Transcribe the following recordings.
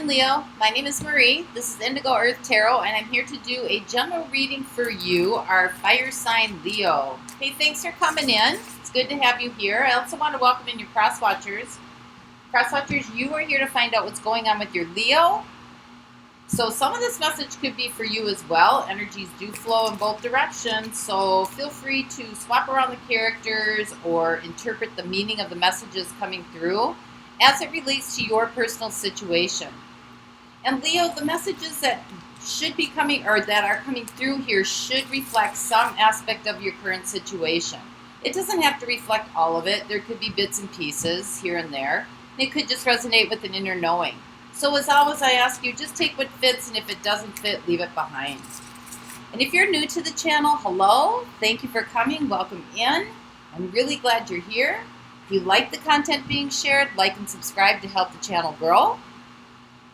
Leo. My name is Marie. This is Indigo Earth Tarot, and I'm here to do a general reading for you, our fire sign Leo. Hey, thanks for coming in. It's good to have you here. I also want to welcome in your cross watchers. Cross watchers, you are here to find out what's going on with your Leo. So some of this message could be for you as well. Energies do flow in both directions, so feel free to swap around the characters or interpret the meaning of the messages coming through as it relates to your personal situation. And Leo, the messages that should be coming or that are coming through here should reflect some aspect of your current situation. It doesn't have to reflect all of it. There could be bits and pieces here and there. It could just resonate with an inner knowing. So as always, I ask you, just take what fits, and if it doesn't fit, leave it behind. And if you're new to the channel, hello, thank you for coming, welcome in. I'm really glad you're here. If you like the content being shared, like and subscribe to help the channel grow.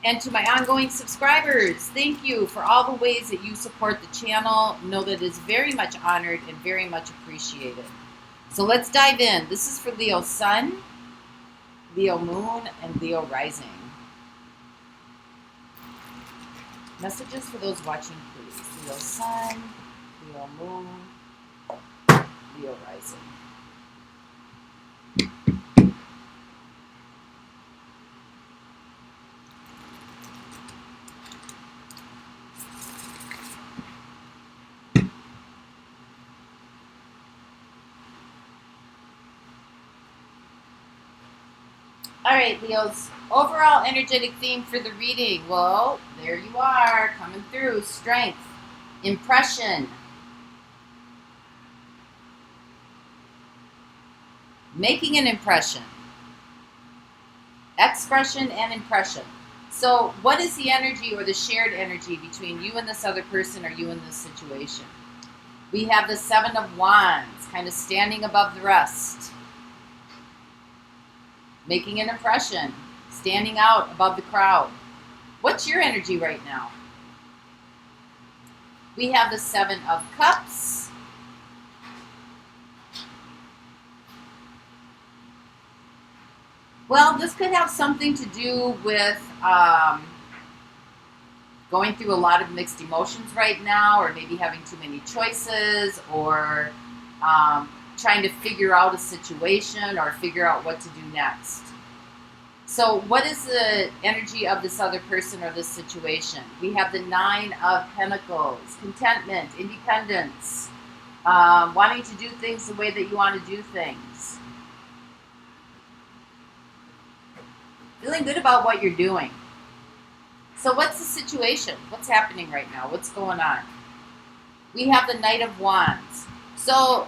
And to my ongoing subscribers, thank you for all the ways that you support the channel. Know that it is very much honored and very much appreciated. So let's dive in. This is for Leo Sun, Leo Moon, and Leo Rising. Messages for those watching, please. Leo Sun, Leo Moon, Leo Rising. All right, Leos, overall energetic theme for the reading. Well, there you are, coming through. Strength, impression, making an impression, expression, and impression. So what is the energy or the shared energy between you and this other person or you and this situation? We have the Seven of Wands, kind of standing above the rest. Making an impression, standing out above the crowd. What's your energy right now? We have the Seven of Cups. Well, this could have something to do with going through a lot of mixed emotions right now, or maybe having too many choices, or trying to figure out a situation or figure out what to do next. So what is the energy of this other person or this situation? We have the Nine of Pentacles, contentment, independence, wanting to do things the way that you want to do things. Feeling good about what you're doing. So what's the situation? What's happening right now? What's going on? We have the Knight of Wands. So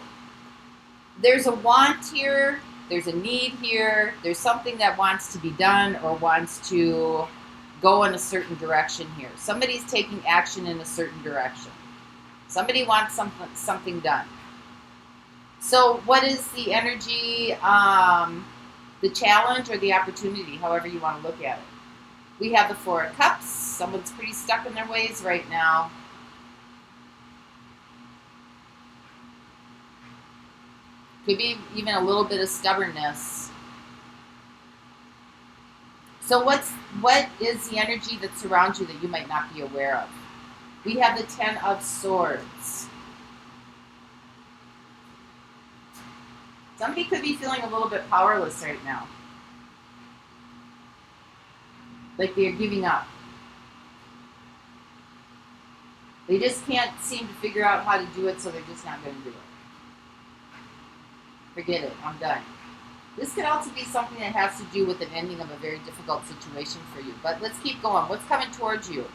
there's a want here, there's a need here, there's something that wants to be done or wants to go in a certain direction here. Somebody's taking action in a certain direction. Somebody wants something done. So what is the energy, the challenge or the opportunity, however you want to look at it? We have the Four of Cups. Someone's pretty stuck in their ways right now. Could be even a little bit of stubbornness. So what is the energy that surrounds you that you might not be aware of? We have the Ten of Swords. Somebody could be feeling a little bit powerless right now. Like they're giving up. They just can't seem to figure out how to do it, so they're just not going to do it. Forget it, I'm done. This could also be something that has to do with an ending of a very difficult situation for you. But let's keep going. What's coming towards you?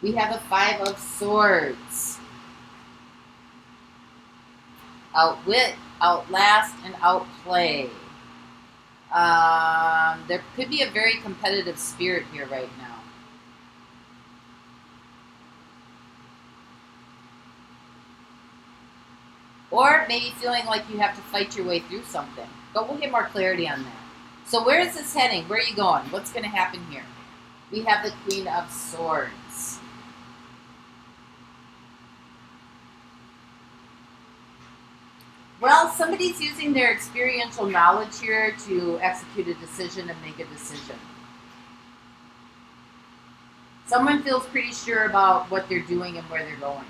We have the Five of Swords. Outwit, outlast, and outplay. There could be a very competitive spirit here right now. Or maybe feeling like you have to fight your way through something. But we'll get more clarity on that. So where is this heading? Where are you going? What's going to happen here? We have the Queen of Swords. Well, somebody's using their experiential knowledge here to execute a decision and make a decision. Someone feels pretty sure about what they're doing and where they're going.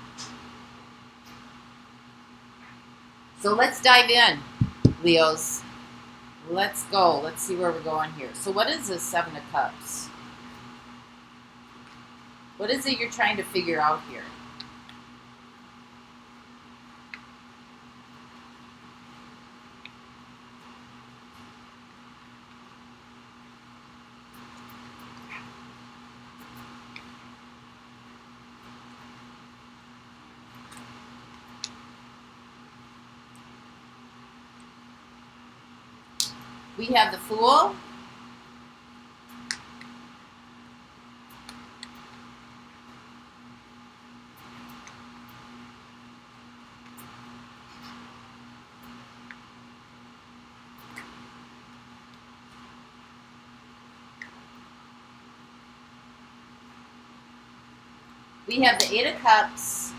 So let's dive in, Leos. Let's go. Let's see where we're going here. So what is this Seven of Cups? What is it you're trying to figure out here? We have the Fool. We have the Eight of Cups.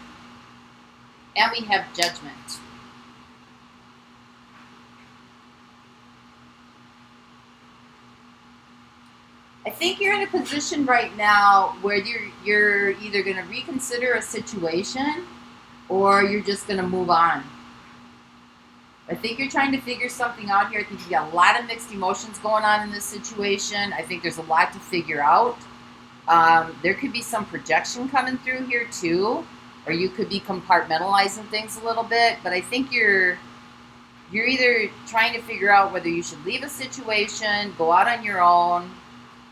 And we have Judgment. I think you're in a position right now where you're either going to reconsider a situation or you're just going to move on. I think you're trying to figure something out here. I think you got a lot of mixed emotions going on in this situation. I think there's a lot to figure out. There could be some projection coming through here too, or you could be compartmentalizing things a little bit. But I think you're either trying to figure out whether you should leave a situation, go out on your own,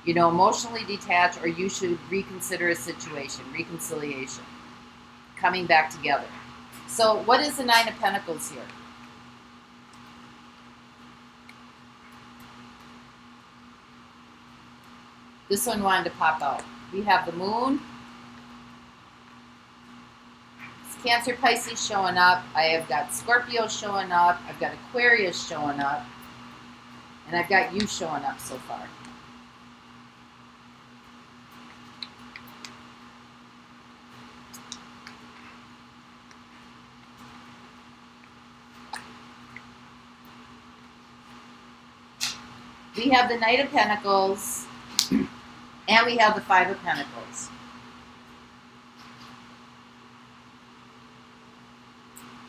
you know, emotionally detach, or you should reconsider a situation, reconciliation, coming back together. So what is the Nine of Pentacles here? This one wanted to pop out. We have the Moon. It's Cancer, Pisces showing up. I have got Scorpio showing up. I've got Aquarius showing up. And I've got you showing up so far. We have the Knight of Pentacles, and we have the Five of Pentacles.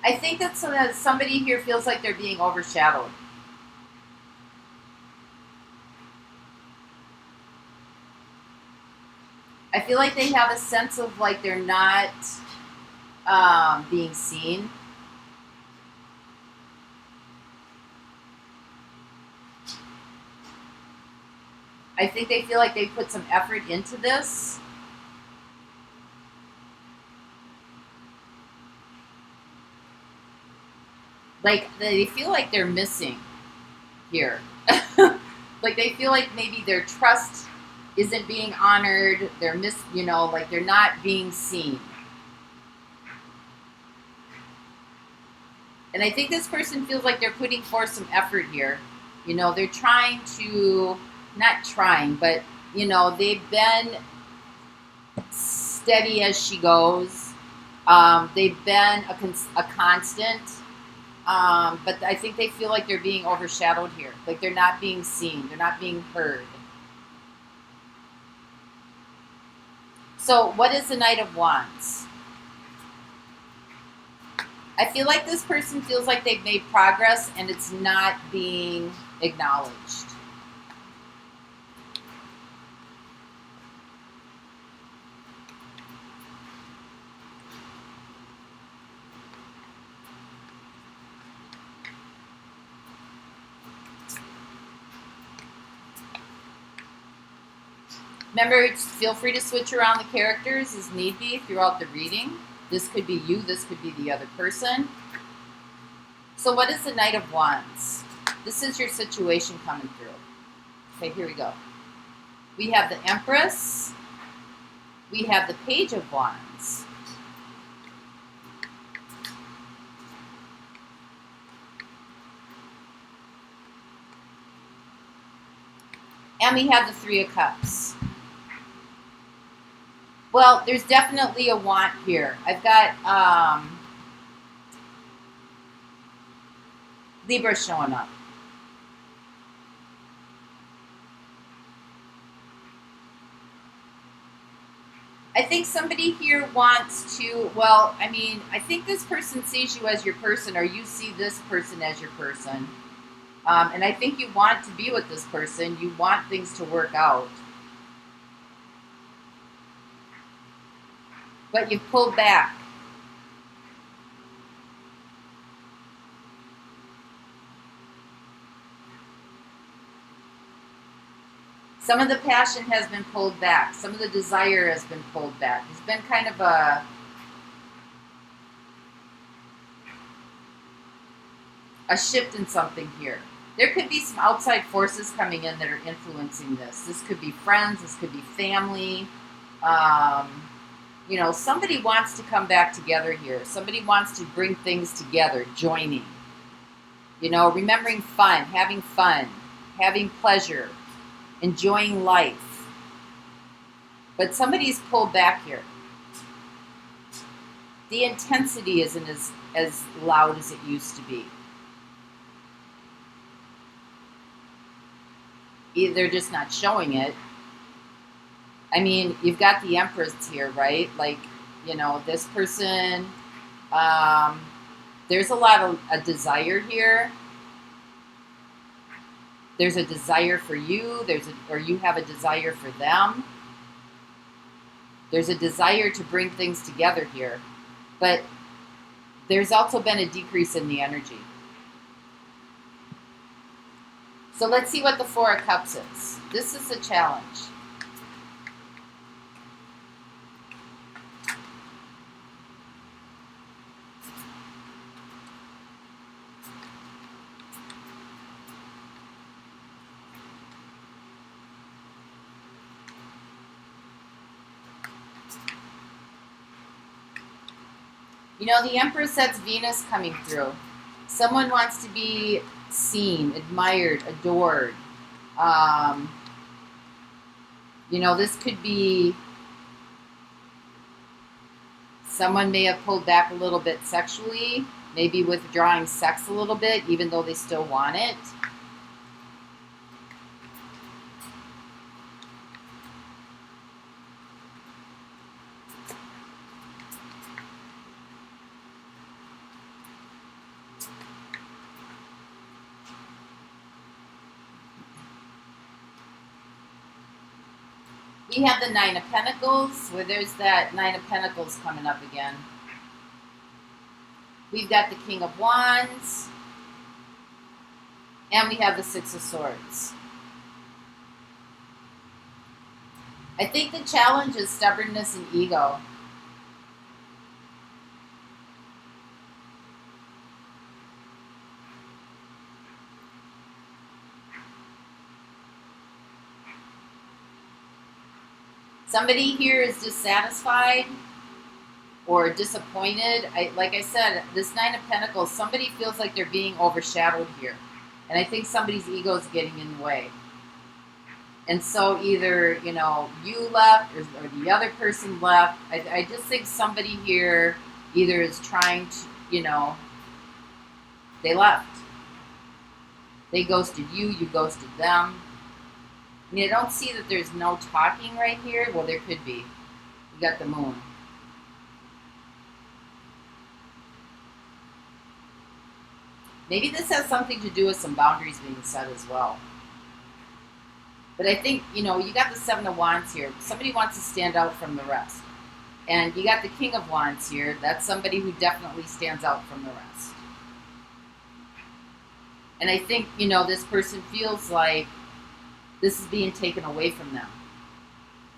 I think that somebody here feels like they're being overshadowed. I feel like they have a sense of like they're not being seen. I think they feel like they put some effort into this. Like, they feel like they're missing here. Like, they feel like maybe their trust isn't being honored. They're you know, like they're not being seen. And I think this person feels like they're putting forth some effort here. You know, they're trying to... not trying, but, you know, they've been steady as she goes. They've been a constant. But I think they feel like they're being overshadowed here. Like they're not being seen. They're not being heard. So what is the Knight of Wands? I feel like this person feels like they've made progress and it's not being acknowledged. Remember, feel free to switch around the characters as need be throughout the reading. This could be you, this could be the other person. So what is the Knight of Wands? This is your situation coming through. Okay, here we go. We have the Empress. We have the Page of Wands. And we have the Three of Cups. Well, there's definitely a want here. I've got Libra showing up. I think somebody here wants to, well, I mean, I think this person sees you as your person, or you see this person as your person. And I think you want to be with this person. You want things to work out. But you've pulled back. Some of the passion has been pulled back. Some of the desire has been pulled back. There's been kind of a shift in something here. There could be some outside forces coming in that are influencing this. This could be friends. This could be family. You know, somebody wants to come back together here. Somebody wants to bring things together, joining. You know, remembering fun, having pleasure, enjoying life. But somebody's pulled back here. The intensity isn't as loud as it used to be. They're just not showing it. I mean, you've got the Empress here, right? Like, you know, this person, there's a lot of a desire here. There's a desire for you, or you have a desire for them. There's a desire to bring things together here. But there's also been a decrease in the energy. So let's see what the Four of Cups is. This is a challenge. You know, the Empress, that's Venus coming through. Someone wants to be seen, admired, adored. You know, this could be someone may have pulled back a little bit sexually, maybe withdrawing sex a little bit, even though they still want it. We have the Nine of Pentacles, where there's that Nine of Pentacles coming up again. We've got the King of Wands. And we have the Six of Swords. I think the challenge is stubbornness and ego. Somebody here is dissatisfied or disappointed. Like I said, this Nine of Pentacles, somebody feels like they're being overshadowed here. And I think somebody's ego is getting in the way. And so either, you know, you left or the other person left. I just think somebody here either is trying to, you know, they left. They ghosted you, you ghosted them. I mean, I don't see that there's no talking right here. Well, there could be. We got the Moon. Maybe this has something to do with some boundaries being set as well. But I think, you know, you got the Seven of Wands here. Somebody wants to stand out from the rest. And you got the King of Wands here. That's somebody who definitely stands out from the rest. And I think, you know, this person feels like this is being taken away from them.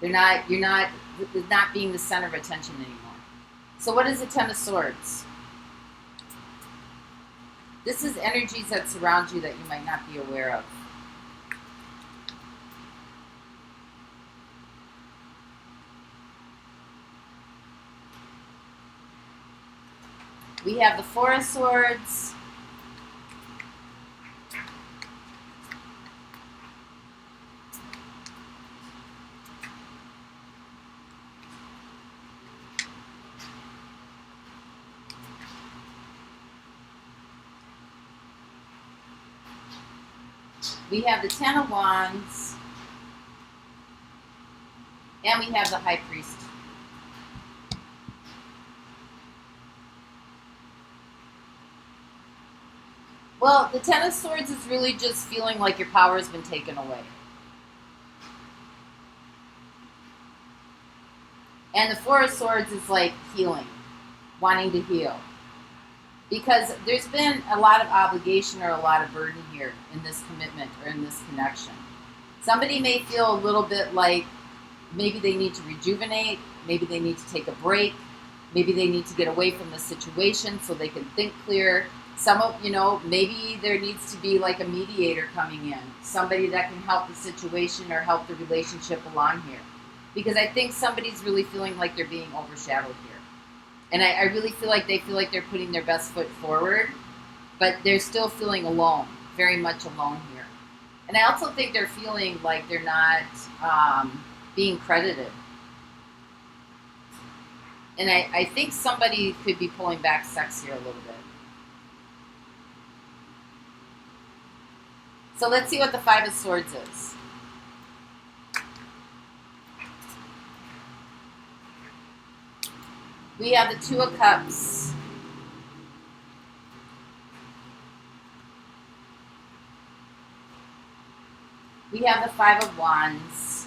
You're not being the center of attention anymore. So what is the Ten of Swords? This is energies that surround you that you might not be aware of. We have the Four of Swords. We have the Ten of Wands, and we have the High Priest. Well, the Ten of Swords is really just feeling like your power has been taken away. And the Four of Swords is like healing, wanting to heal. Because there's been a lot of obligation or a lot of burden here in this commitment or in this connection. Somebody may feel a little bit like maybe they need to rejuvenate, maybe they need to take a break, maybe they need to get away from the situation so they can think clear. Some of, maybe there needs to be like a mediator coming in, somebody that can help the situation or help the relationship along here. Because I think somebody's really feeling like they're being overshadowed here. And I really feel like they're putting their best foot forward, but they're still feeling alone, very much alone here. And I also think they're feeling like they're not being credited. And I think somebody could be pulling back sex here a little bit. So let's see what the Five of Swords is. We have the Two of Cups. We have the Five of Wands.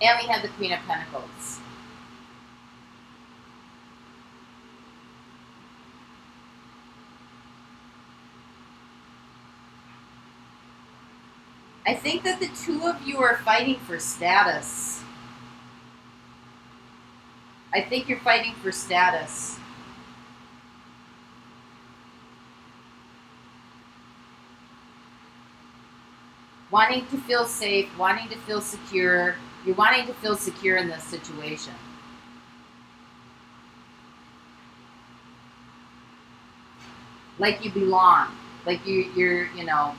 And we have the Queen of Pentacles. I think that the two of you are fighting for status. I think you're fighting for status. Wanting to feel safe, wanting to feel secure. You're wanting to feel secure in this situation. Like you belong. Like you're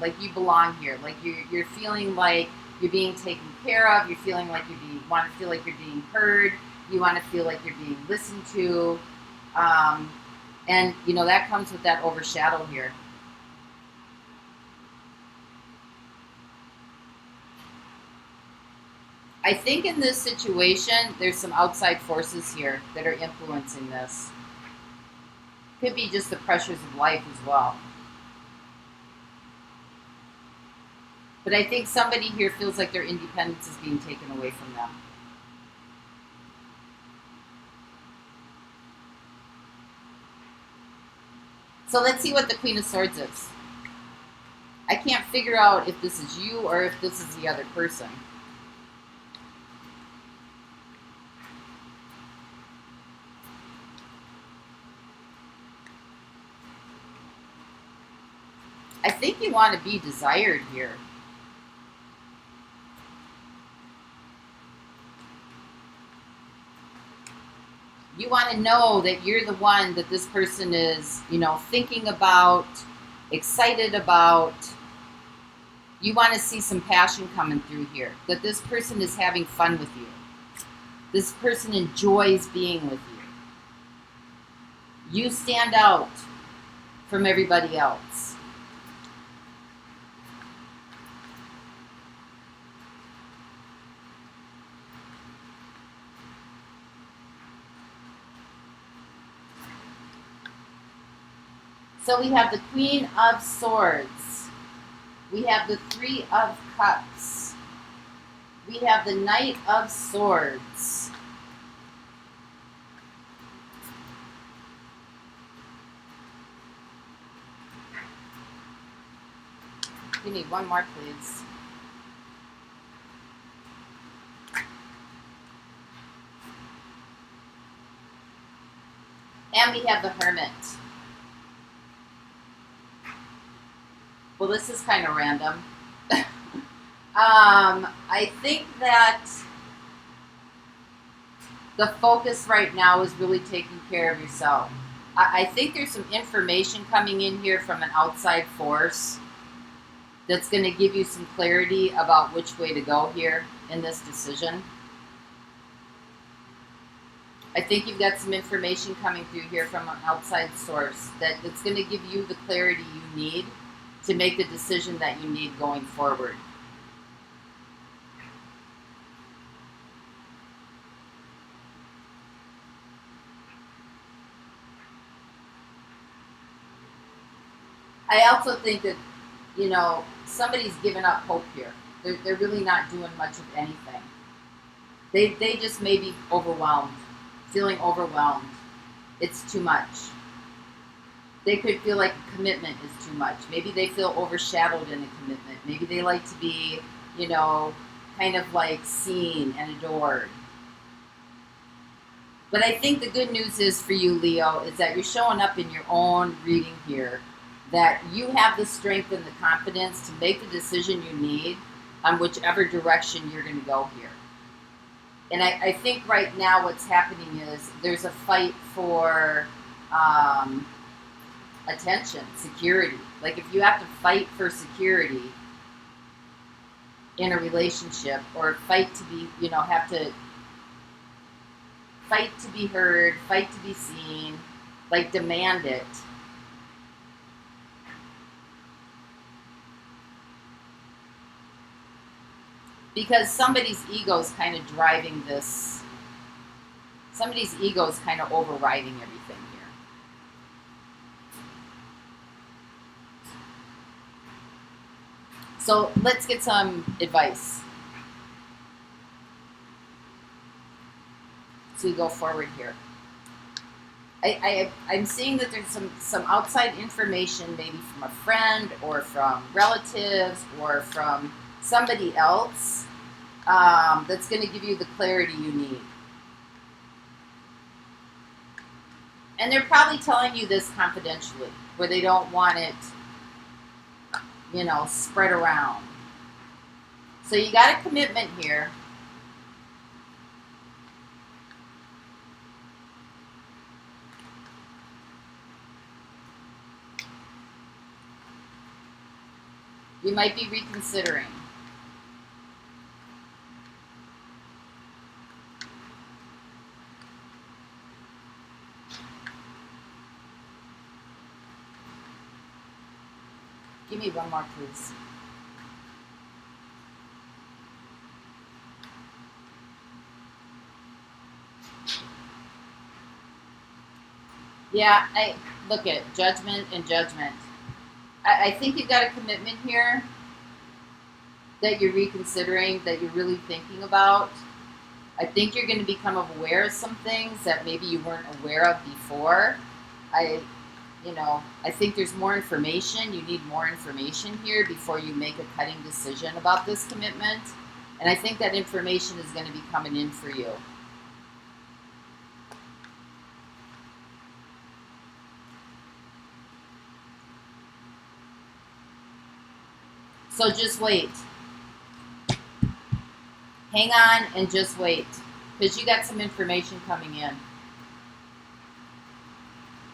like you belong here. Like you're feeling like you're being taken care of. You're feeling like want to feel like you're being heard. You want to feel like you're being listened to. And that comes with that overshadow here. I think in this situation, there's some outside forces here that are influencing this. Could be just the pressures of life as well. But I think somebody here feels like their independence is being taken away from them. So let's see what the Queen of Swords is. I can't figure out if this is you or if this is the other person. I think you want to be desired here. You want to know that you're the one that this person is, thinking about, excited about. You want to see some passion coming through here. That this person is having fun with you. This person enjoys being with you. You stand out from everybody else. So we have the Queen of Swords. We have the Three of Cups. We have the Knight of Swords. You need one more, please. And we have the Hermit. Well, this is kind of random. I think that the focus right now is really taking care of yourself. I think there's some information coming in here from an outside force that's going to give you some clarity about which way to go here in this decision. I think you've got some information coming through here from an outside source that's going to give you the clarity you need to make the decision that you need going forward. I also think that, you know, somebody's given up hope here. They're really not doing much of anything. They just may be overwhelmed, feeling overwhelmed. It's too much. They could feel like a commitment is too much. Maybe they feel overshadowed in a commitment. Maybe they like to be, you know, kind of like seen and adored. But I think the good news is for you, Leo, is that you're showing up in your own reading here, that you have the strength and the confidence to make the decision you need on whichever direction you're going to go here. And I think right now what's happening is there's a fight for attention, security. Like if you have to fight for security in a relationship, or fight to be, you know, have to fight to be heard, fight to be seen, like demand it. Because somebody's ego is kind of driving this, somebody's ego is kind of overriding everything here. So let's get some advice. So we go forward here. I'm seeing that there's some outside information, maybe from a friend or from relatives or from somebody else, that's going to give you the clarity you need. And they're probably telling you this confidentially, where they don't want it, you know, spread around. So you got a commitment here. You might be reconsidering. Give me one more, please. Yeah, I look at judgment and judgment. I think you've got a commitment here that you're reconsidering, that you're really thinking about. I think you're going to become aware of some things that maybe you weren't aware of before. I think there's more information. You need more information here before you make a cutting decision about this commitment. And I think that information is going to be coming in for you. So just wait. Hang on and just wait, because you got some information coming in.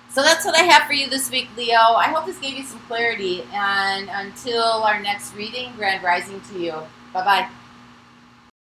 So that's what I have for you this week, Leo. I hope this gave you some clarity. And until our next reading, Grand Rising to you. Bye-bye.